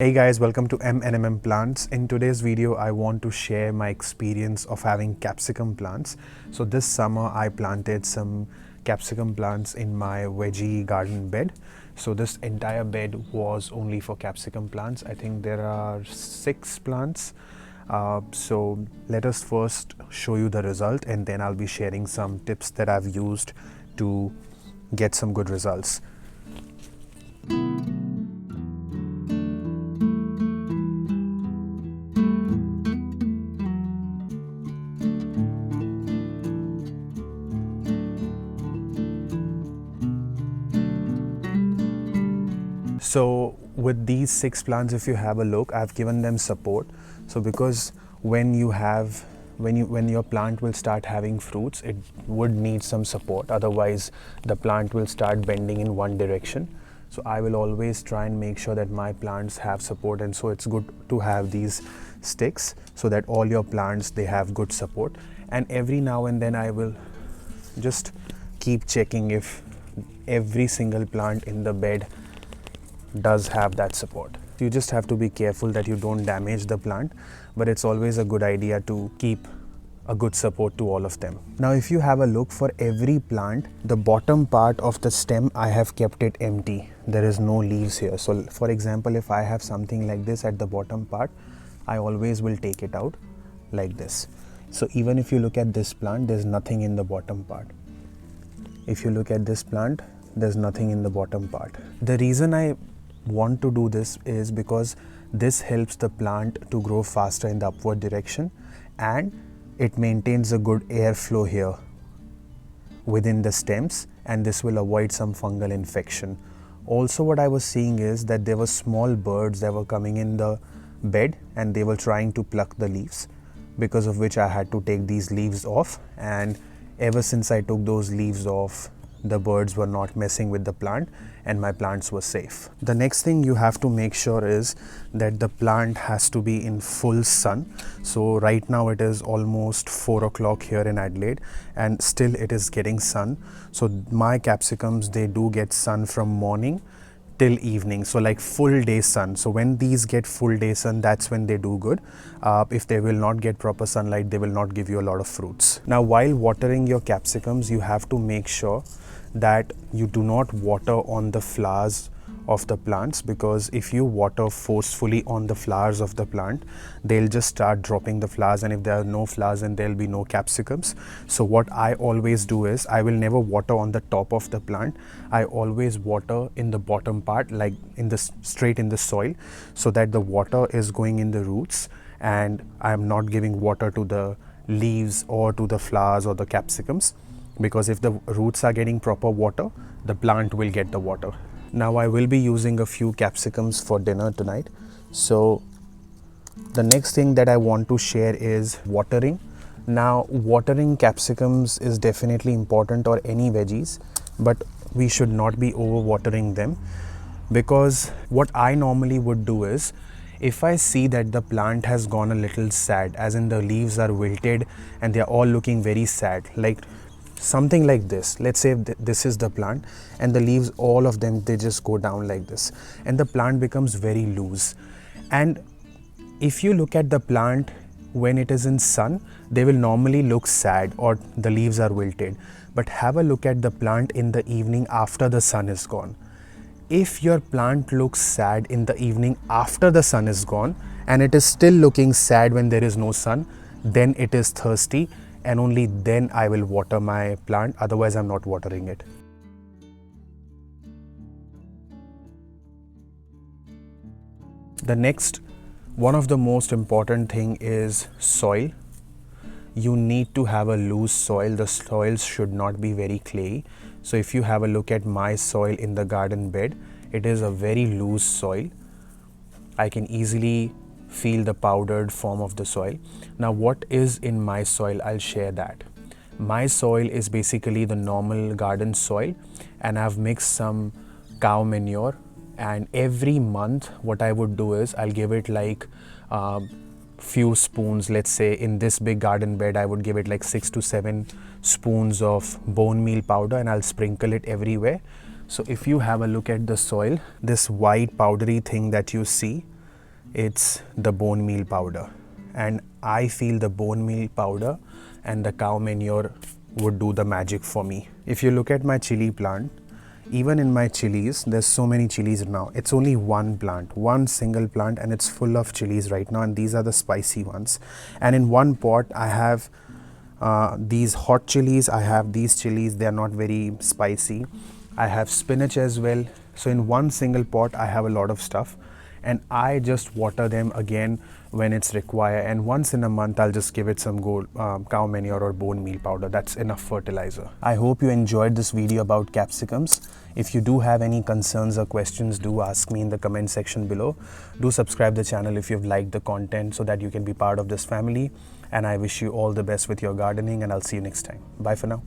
Hey guys, welcome to M&M Plants. In today's video, I want to share my experience of having capsicum plants. So this summer, I planted some capsicum plants in my veggie garden bed. So this entire bed was only for capsicum plants. I think there are 6 plants. So let us first show you the result, and then I'll be sharing some tips that I've used to get some good results. So with these 6 plants, if you have a look, I've given them support. So because when your plant will start having fruits, it would need some support. Otherwise, the plant will start bending in one direction. So I will always try and make sure that my plants have support, and so it's good to have these sticks so that all your plants, they have good support. And every now and then I will just keep checking if every single plant in the bed does have that support. You just have to be careful that you don't damage the plant, but it's always a good idea to keep a good support to all of them. Now if you have a look, for every plant, the bottom part of the stem, I have kept it empty. There is no leaves here. So for example, if I have something like this at the bottom part, I always will take it out like this. So even if you look at this plant, there's nothing in the bottom part. If you look at this plant, there's nothing in the bottom part. The reason I want to do this is because this helps the plant to grow faster in the upward direction, and it maintains a good airflow here within the stems, and this will avoid some fungal infection. Also, what I was seeing is that there were small birds that were coming in the bed and they were trying to pluck the leaves, because of which I had to take these leaves off, and ever since I took those leaves off, the birds were not messing with the plant and my plants were safe. The next thing you have to make sure is that the plant has to be in full sun. So right now it is almost 4 o'clock here in Adelaide and still it is getting sun. So my capsicums, they do get sun from morning till evening, so like full day sun. So when these get full day sun, that's when they do good. If they will not get proper sunlight, they will not give you a lot of fruits. Now while watering your capsicums, you have to make sure that you do not water on the flowers of the plants, because if you water forcefully on the flowers of the plant, they'll just start dropping the flowers, and if there are no flowers, then there'll be no capsicums. So what I always do is I will never water on the top of the plant. I always water in the bottom part, like straight in the soil, so that the water is going in the roots and I am not giving water to the leaves or to the flowers or the capsicums, because if the roots are getting proper water, the plant will get the water. Now I will be using a few capsicums for dinner tonight. So the next thing that I want to share is watering. Now watering capsicums is definitely important, or any veggies, but we should not be over watering them, because what I normally would do is, if I see that the plant has gone a little sad, as in the leaves are wilted and they are all looking very sad, like something like this. Let's say this is the plant and the leaves, all of them, they just go down like this and the plant becomes very loose. And if you look at the plant when it is in sun, they will normally look sad or the leaves are wilted. But have a look at the plant in the evening after the sun is gone. If your plant looks sad in the evening after the sun is gone and it is still looking sad when there is no sun, then it is thirsty, and only then I will water my plant. Otherwise I'm not watering it. The next, one of the most important thing is soil. You need to have a loose soil. The soils should not be very clayey. So if you have a look at my soil in the garden bed, it is a very loose soil. I can easily feel the powdered form of the soil. Now what is in my soil, I'll share that. My soil is basically the normal garden soil, and I've mixed some cow manure, and every month what I would do is I'll give it like few spoons. Let's say in this big garden bed, I would give it like 6 to 7 spoons of bone meal powder, and I'll sprinkle it everywhere. So if you have a look at the soil, this white powdery thing that you see, it's the bone meal powder. And I feel the bone meal powder and the cow manure would do the magic for me. If you look at my chili plant, even in my chilies, there's so many chilies now. It's only one plant, one single plant, and it's full of chilies right now, and these are the spicy ones. And in one pot I have these hot chilies, I have these chilies, they are not very spicy. I have spinach as well. So in one single pot I have a lot of stuff, and I just water them again when it's required, and once in a month I'll just give it some cow manure or bone meal powder. That's enough fertilizer. I hope you enjoyed this video about capsicums. If you do have any concerns or questions, do ask me in the comment section below. Do subscribe the channel if you've liked the content so that you can be part of this family, and I wish you all the best with your gardening, and I'll see you next time. Bye for now.